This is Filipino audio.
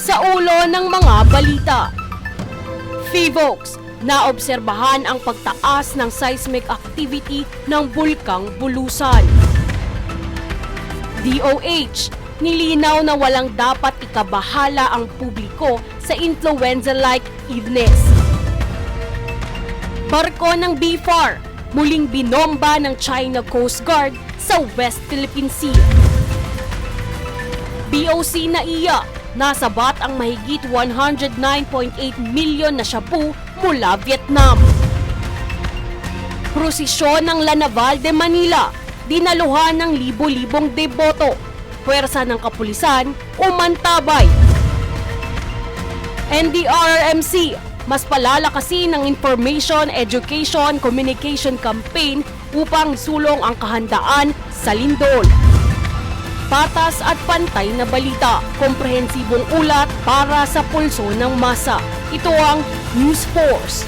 Sa ulo ng mga balita. PHIVOLCS, naobserbahan ang pagtaas ng seismic activity ng Bulkang Bulusan. DOH, nilinaw na walang dapat ikabahala ang publiko sa influenza-like illness. Barko ng BFAR, muling binomba ng China Coast Guard sa West Philippine Sea. BOC NAIA, nasabat ang mahigit 109.8 milyon na shabu mula Vietnam. Prosesyon ng La Naval de Manila, dinaluhan ng libo-libong deboto. Puwersa ng kapulisan, umantabay. NDRRMC, mas palalakasin ng Information, Education, Communication Campaign upang sulong ang kahandaan sa lindol. Patas at pantay na balita, komprehensibong ulat para sa pulso ng masa. Ito ang News Force.